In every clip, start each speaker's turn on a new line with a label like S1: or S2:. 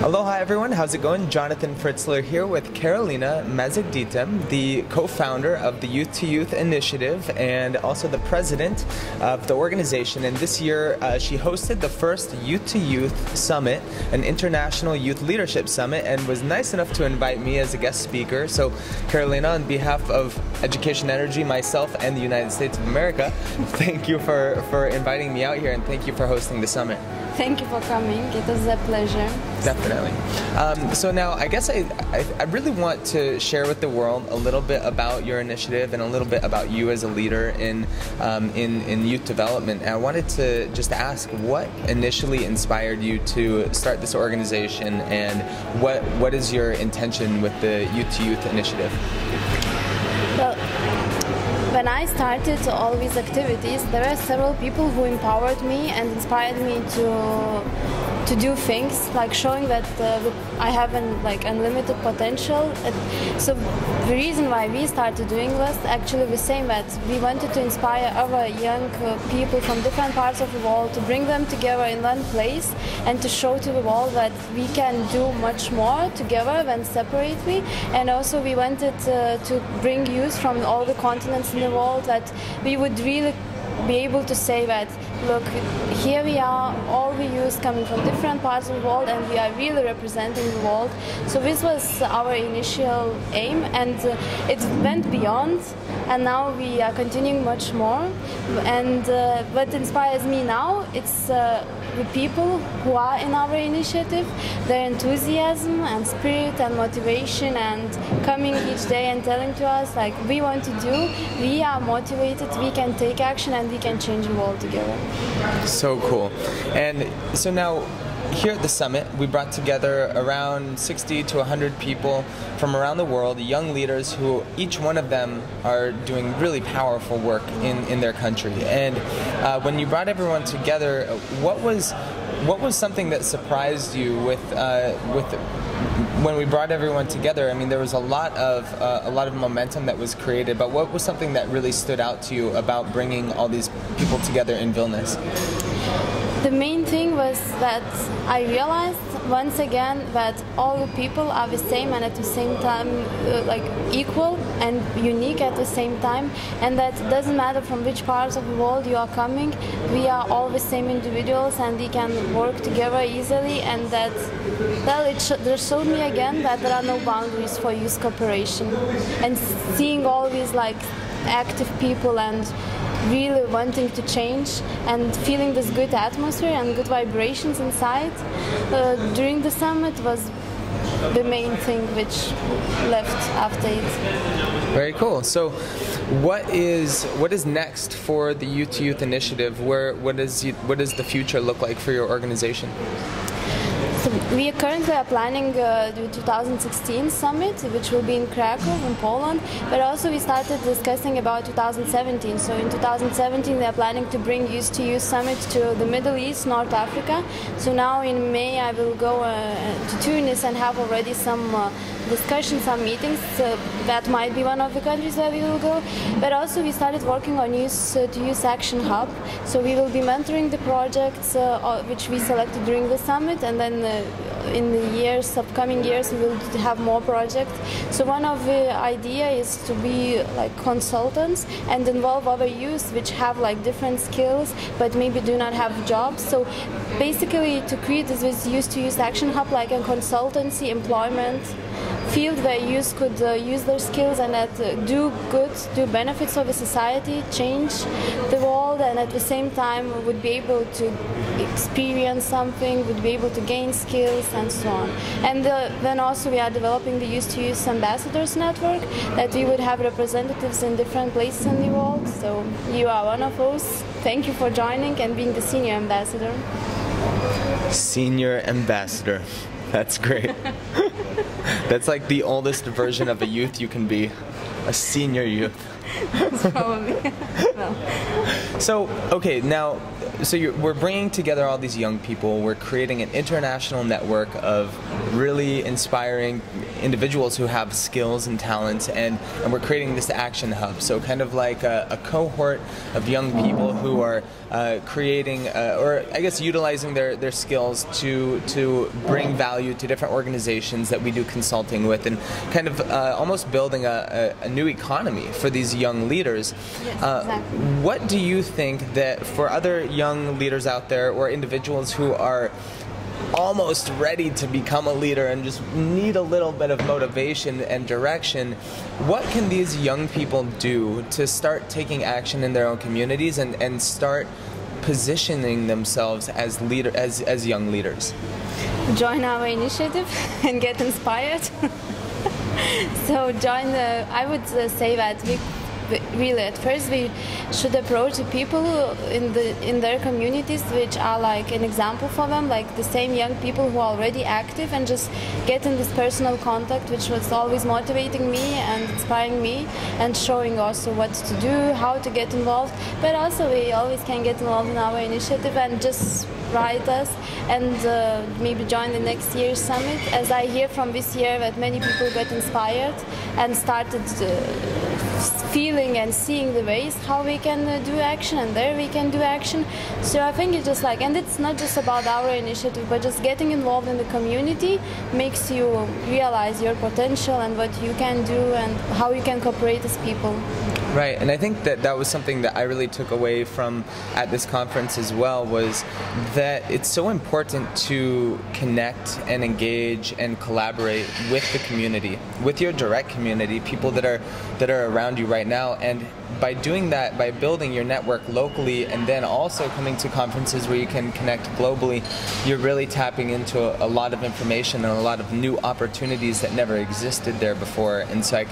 S1: Aloha everyone, how's it going? Jonathan Fritzler here with Karolina Mazetyte, the co-founder of the Youth to Youth Initiative and also the president of the organization. And this year she hosted the first Youth to Youth Summit, an international youth leadership summit, and was nice enough to invite me as a guest speaker. So Karolina, on behalf of Educationenergy, myself, and the United States of America, thank you for inviting me out here, and thank you for hosting the summit.
S2: Thank you for coming. It was a pleasure.
S1: Definitely. So now, I guess I really want to share with the world a little bit about your initiative and a little bit about you as a leader in youth development. And I wanted to just ask, what initially inspired you to start this organization, and what is your intention with the Youth to Youth Initiative?
S2: Well, when I started all these activities, there were several people who empowered me and inspired me to do things, like showing that I have unlimited potential. So the reason why we started doing this, actually the same, that we wanted to inspire other young people from different parts of the world, to bring them together in one place and to show to the world that we can do much more together than separately. And also we wanted to bring youth from all the continents in the world, that we would really be able to say that, look, here we are, all the youth coming from different parts of the world, and we are really representing the world. So this was our initial aim, and it went beyond, and now we are continuing much more. And what inspires me now, it's the people who are in our initiative, their enthusiasm and spirit and motivation, and coming each day and telling to us, like, we want to do, we are motivated, we can take action, and we can change the world together.
S1: So cool. And so now, here at the summit, we brought together around 60 to 100 people from around the world, young leaders who each one of them are doing really powerful work in their country. And when you brought everyone together, what was something that surprised you with when we brought everyone together? I mean, there was a lot of momentum that was created, but what was something that really stood out to you about bringing all these people together in Vilnius?
S2: The main thing was that I realized once again that all the people are the same, and at the same time equal and unique at the same time, and that it doesn't matter from which parts of the world you are coming, we are all the same individuals and we can work together easily. And that, well, it showed me again that there are no boundaries for youth cooperation. And seeing all these active people and really wanting to change and feeling this good atmosphere and good vibrations inside during the summit was the main thing which left after it.
S1: Very cool. So what is next for the Youth to Youth Initiative? What does the future look like for your organization?
S2: So we currently are planning the 2016 summit, which will be in Krakow, in Poland, but also we started discussing about 2017. So in 2017 we are planning to bring Youth to Youth Summit to the Middle East, North Africa. So now in May I will go to Tunis and have already some discussions, some meetings. That might be one of the countries where we will go. But also we started working on Youth to Youth Action Hub. So we will be mentoring the projects which we selected during the summit, and then in the upcoming years we will have more projects. So one of the idea is to be like consultants and involve other youth which have different skills but maybe do not have jobs. So basically to create this Youth to Youth Action Hub, like a consultancy employment field where youth could use their skills and do good, do benefits for the society, change the world, and at the same time would be able to experience something, would be able to gain skills and so on. And then also we are developing the Youth to Youth Ambassadors Network, that we would have representatives in different places in the world. So you are one of those. Thank you for joining and being the senior ambassador.
S1: Senior ambassador. That's great. That's like the oldest version of a youth you can be, a senior youth.
S2: Probably. No.
S1: So, okay, now, we're bringing together all these young people. We're creating an international network of really inspiring individuals who have skills and talents, and we're creating this action hub. So kind of like a cohort of young people who are creating, or I guess utilizing their skills to bring value to different organizations that we do consulting with, and kind of almost building a new economy for these young leaders.
S2: Yes, exactly.
S1: What do you think that for other young leaders out there, or individuals who are almost ready to become a leader and just need a little bit of motivation and direction, what can these young people do to start taking action in their own communities and start positioning themselves as young leaders?
S2: Join our initiative and get inspired. So I would say that really at first we should approach the people in their communities which are like an example for them, like the same young people who are already active, and just get in this personal contact, which was always motivating me and inspiring me, and showing also what to do, how to get involved. But also we always can get involved in our initiative and just write us and maybe join the next year's summit, as I hear from this year that many people got inspired and started feeling and seeing the ways how we can do action, and there we can do action. So I think it's just like, and it's not just about our initiative, but just getting involved in the community makes you realize your potential and what you can do and how you can cooperate as people.
S1: Right, and I think that was something that I really took away from at this conference as well, was that it's so important to connect and engage and collaborate with the community, with your direct community, people that are around you right now. And by doing that, by building your network locally and then also coming to conferences where you can connect globally, you're really tapping into a lot of information and a lot of new opportunities that never existed there before. And so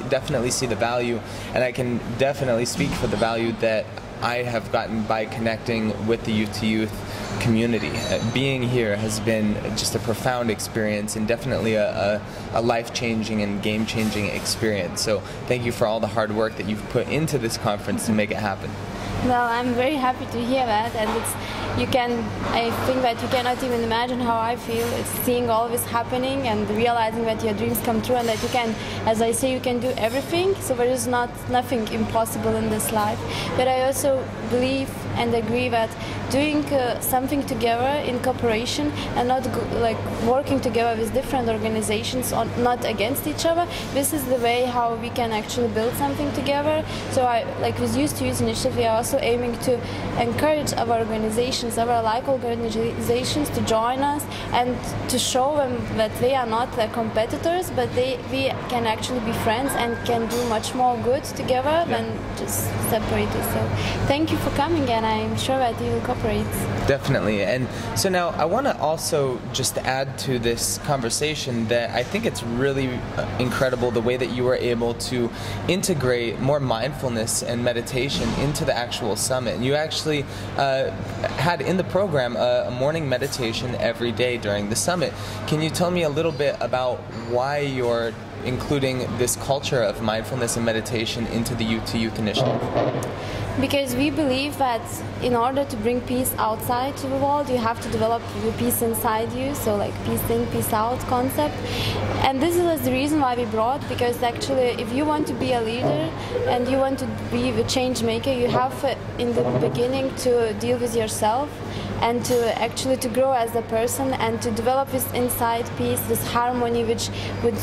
S1: definitely see the value, and I can definitely speak for the value that I have gotten by connecting with the Youth to Youth community. Being here has been just a profound experience, and definitely a life-changing and game-changing experience. So thank you for all the hard work that you've put into this conference to make it happen.
S2: Well, I'm very happy to hear that, and I think that you cannot even imagine how I feel. It's seeing all this happening and realizing that your dreams come true, and that you can, as I say, you can do everything. So there is nothing impossible in this life. But I also believe and agree that doing something together in cooperation and not like working together with different organizations, not against each other, this is the way how we can actually build something together. So with Youth to Youth initiative, we are also aiming to encourage our organizations, our like organizations, to join us and to show them that they are not their competitors, but we can actually be friends and can do much more good together than just separated. So thank you for coming, and I'm sure that you will cooperate.
S1: Definitely. And so now I want to also just add to this conversation that I think it's really incredible the way that you were able to integrate more mindfulness and meditation into the actual summit. You actually had in the program a morning meditation every day during the summit. Can you tell me a little bit about why you're including this culture of mindfulness and meditation into the Youth to Youth initiative?
S2: Because we believe that in order to bring peace outside to the world, you have to develop the peace inside you, so like peace in, peace out concept. And this is the reason why we brought, because actually if you want to be a leader and you want to be the change maker, you have in the beginning to deal with yourself and to grow as a person and to develop this inside peace, this harmony, which would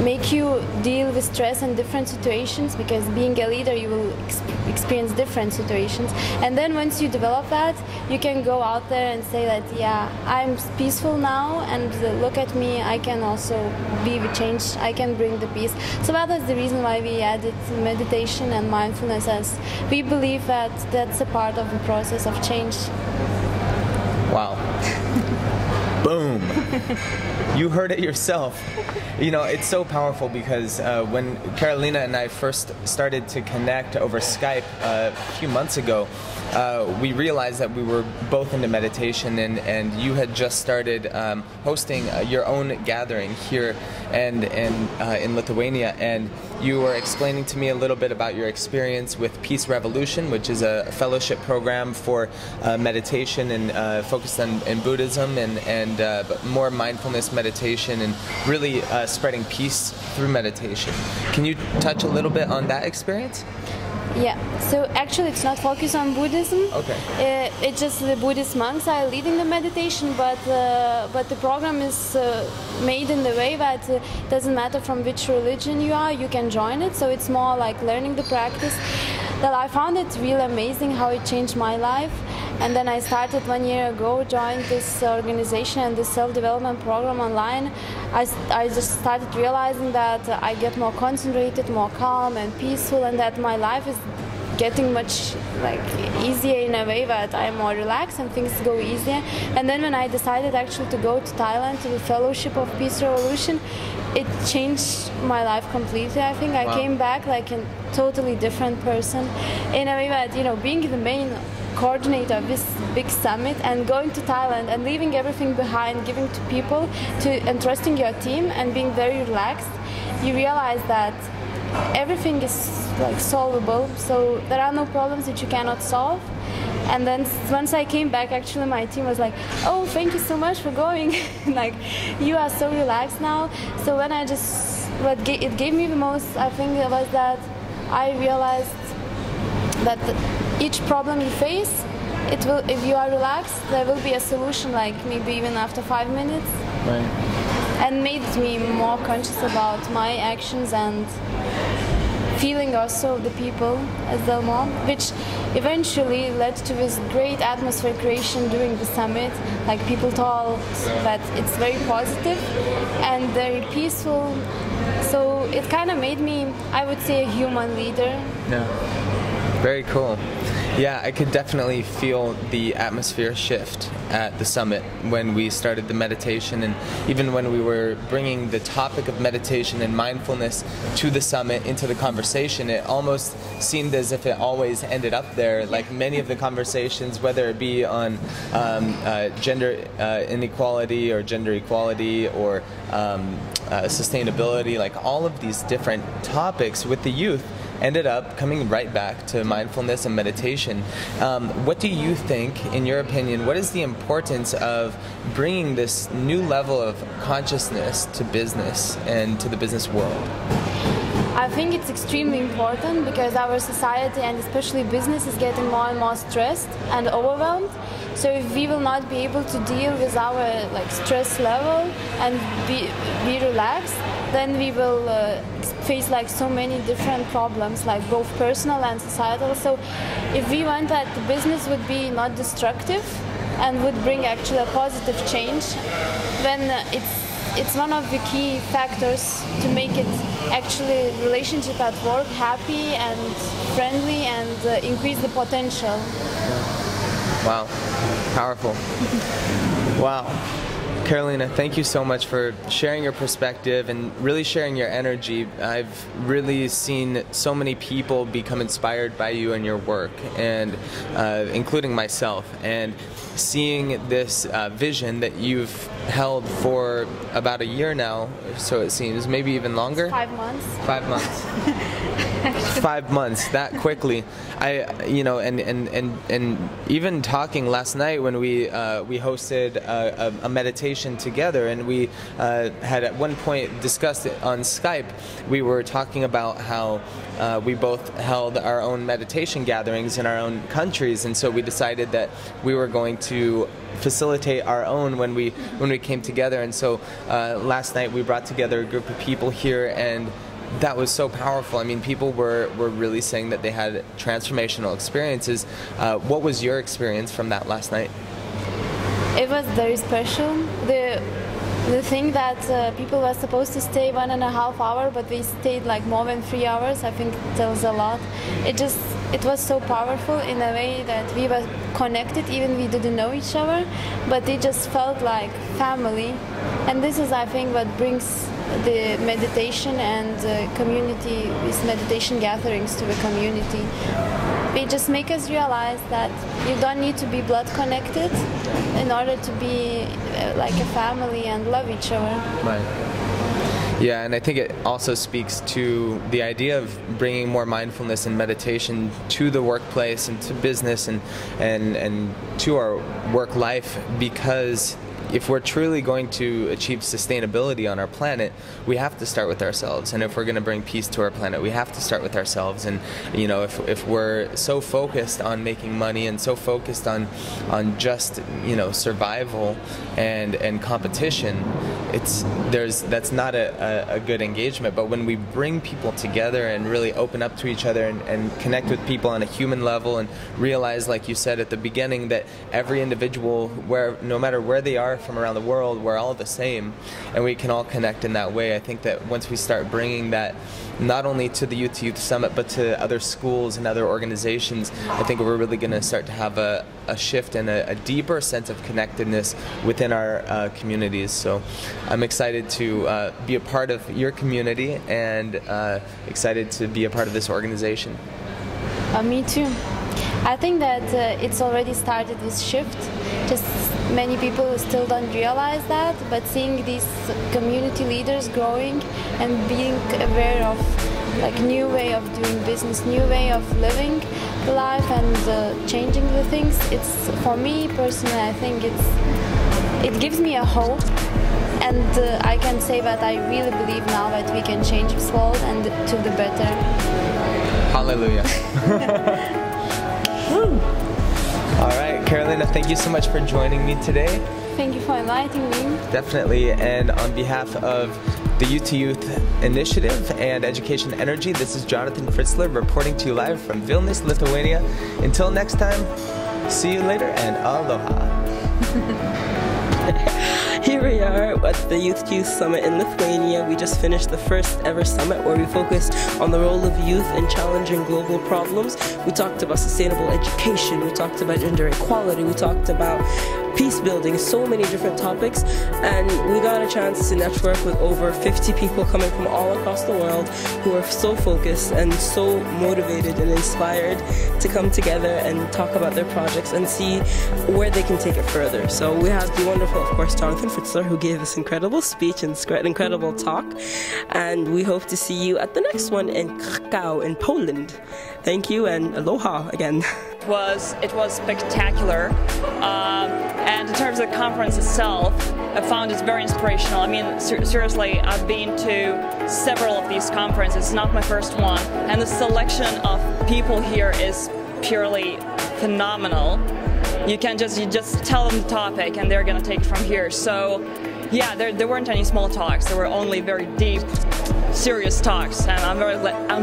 S2: make you deal with stress in different situations, because being a leader you will experience different situations. And then once you develop that, you can go out there and say that, yeah, I'm peaceful now, and look at me, I can also be the change, I can bring the peace. So that is the reason why we added meditation and mindfulness, as we believe that that's a part of the process of change.
S1: Wow. Boom. You heard it yourself. You know, it's so powerful because when Karolina and I first started to connect over Skype a few months ago, we realized that we were both into meditation, and you had just started hosting your own gathering here and in Lithuania, and you were explaining to me a little bit about your experience with Peace Revolution, which is a fellowship program for meditation and focused on in Buddhism and more mindfulness meditation and really spreading peace through meditation. Can you touch a little bit on that experience?
S2: Yeah, so actually it's not focused on Buddhism.
S1: Okay.
S2: It's just the Buddhist monks are leading the meditation, but the program is made in the way that it doesn't matter from which religion you are, you can join it. So it's more like learning the practice. That I found it really amazing how it changed my life. And then I started 1 year ago, joined this organization and this self-development program online. I just started realizing that I get more concentrated, more calm and peaceful, and that my life is getting much like easier in a way that I'm more relaxed and things go easier. And then when I decided actually to go to Thailand to the Fellowship of Peace Revolution, it changed my life completely. I think I came back like a totally different person in a way that, you know, being the main coordinator of this big summit and going to Thailand and leaving everything behind, giving to people, and trusting your team and being very relaxed, you realize that everything is like solvable. So there are no problems that you cannot solve. And then once I came back, actually my team was like, "Oh, thank you so much for going. Like, you are so relaxed now." So when what it gave me the most, I think, was that I realized that each problem you face, it will, if you are relaxed, there will be a solution, like maybe even after 5 minutes.
S1: Right.
S2: And made me more conscious about my actions and feeling also the people as well more, which eventually led to this great atmosphere creation during the summit. Like, people thought that it's very positive and very peaceful. So it kind of made me, I would say, a human leader.
S1: Yeah. Very cool. Yeah, I could definitely feel the atmosphere shift at the summit when we started the meditation, and even when we were bringing the topic of meditation and mindfulness to the summit into the conversation, it almost seemed as if it always ended up there. Like many of the conversations, whether it be on gender inequality or gender equality or sustainability, like all of these different topics with the youth ended up coming right back to mindfulness and meditation. What do you think, in your opinion, what is the importance of bringing this new level of consciousness to business and to the business world?
S2: I think it's extremely important because our society and especially business is getting more and more stressed and overwhelmed. So if we will not be able to deal with our like stress level and be relaxed, then we will face like so many different problems, like both personal and societal. So if we want that the business would be not destructive and would bring actually a positive change, then it's one of the key factors to make it actually relationship at work happy and friendly and increase the potential.
S1: Wow, powerful. Wow. Karolina, thank you so much for sharing your perspective and really sharing your energy. I've really seen so many people become inspired by you and your work, and including myself. And seeing this vision that you've held for about a year now, so it seems, maybe even longer?
S2: 5 months.
S1: 5 months. 5 months, that quickly. And even talking last night when we hosted a meditation together, and we had at one point discussed it on Skype. We were talking about how we both held our own meditation gatherings in our own countries, and so we decided that we were going to facilitate our own when we came together. And so last night we brought together a group of people here, and that was so powerful. I mean, people were really saying that they had transformational experiences. What was your experience from that last night?
S2: It was very special. The thing that people were supposed to stay 1.5 hours, but they stayed like more than 3 hours, I think tells a lot. It was so powerful in a way that we were connected, even we didn't know each other, but it just felt like family. And this is, I think, what brings the meditation and community, these meditation gatherings to the community. They just make us realize that you don't need to be blood connected in order to be like a family and love each other.
S1: Right. Yeah, and I think it also speaks to the idea of bringing more mindfulness and meditation to the workplace and to business and to our work life, because if we're truly going to achieve sustainability on our planet, we have to start with ourselves. And if we're going to bring peace to our planet, we have to start with ourselves. And if we're so focused on making money and so focused on just survival and competition, that's not a good engagement. But when we bring people together and really open up to each other and connect with people on a human level and realize, like you said at the beginning, that every individual, no matter where they are from around the world, we're all the same, and we can all connect in that way. I think that once we start bringing that not only to the Youth to Youth Summit but to other schools and other organizations, I think we're really going to start to have a shift and a deeper sense of connectedness within our communities. So I'm excited to be a part of your community and excited to be a part of this organization.
S2: Me too. I think that it's already started this shift. Just many people still don't realize that, but seeing these community leaders growing and being aware of new way of doing business, new way of living life and changing the things, it's, for me personally, I think it gives me a hope, and I can say that I really believe now that we can change this world and to the better.
S1: Hallelujah. All right, Karolina, thank you so much for joining me today.
S2: Thank you for inviting me.
S1: Definitely, and on behalf of the Youth to Youth Initiative and Educationenergy, this is Jonathan Fritzler reporting to you live from Vilnius, Lithuania. Until next time, see you later and aloha.
S3: Here we are at the Youth to Youth Summit in Lithuania. We just finished the first ever summit where we focused on the role of youth in challenging global problems. We talked about sustainable education, we talked about gender equality, we talked about peace building, so many different topics, and we got a chance to network with over 50 people coming from all across the world who are so focused and so motivated and inspired to come together and talk about their projects and see where they can take it further. So we have the wonderful, of course, Jonathan Fritzler, who gave this incredible speech and incredible talk, and we hope to see you at the next one in Krakow in Poland. Thank you and aloha again.
S4: It was spectacular, and in terms of the conference itself, I found it very inspirational. I mean, seriously, I've been to several of these conferences. It's not my first one, and the selection of people here is purely phenomenal. You just tell them the topic, and they're going to take it from here. So, yeah, there weren't any small talks. There were only very deep, serious talks, and I'm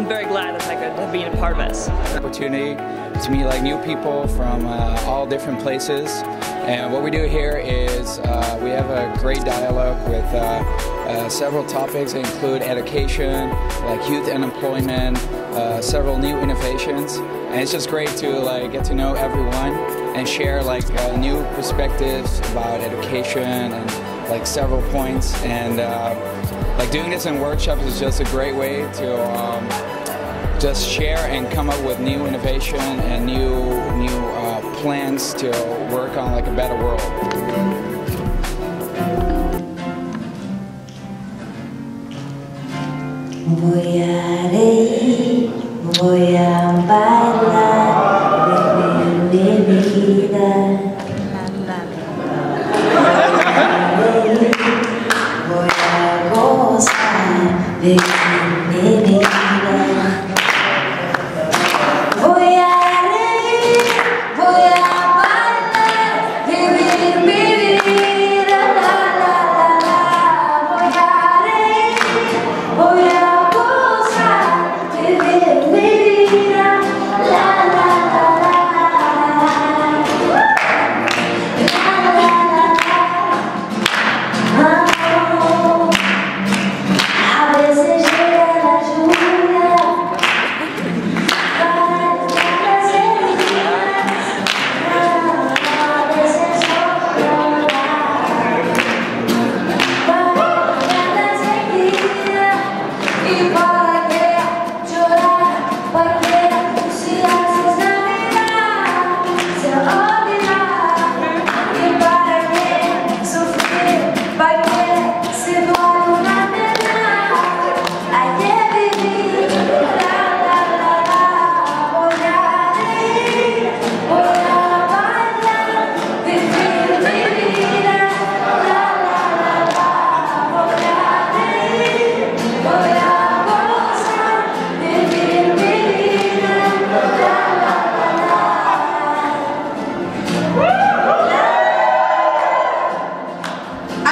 S4: very glad that I could have been a part of this.
S5: Opportunity to meet new people from all different places, and what we do here is we have a great dialogue with several topics that include education, youth unemployment, several new innovations, and it's just great to get to know everyone and share new perspectives about education and several points, and doing this in workshops is just a great way to just share and come up with new innovation and new plans to work on a better world.
S6: Voy a bailar de mi vida. Voy a gozar de mi vida. Voy a reír, voy a bailar, vivir mi vida. La, la, la, la. Voy a reír, voy a gozar.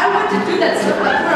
S7: I want to do that stuff like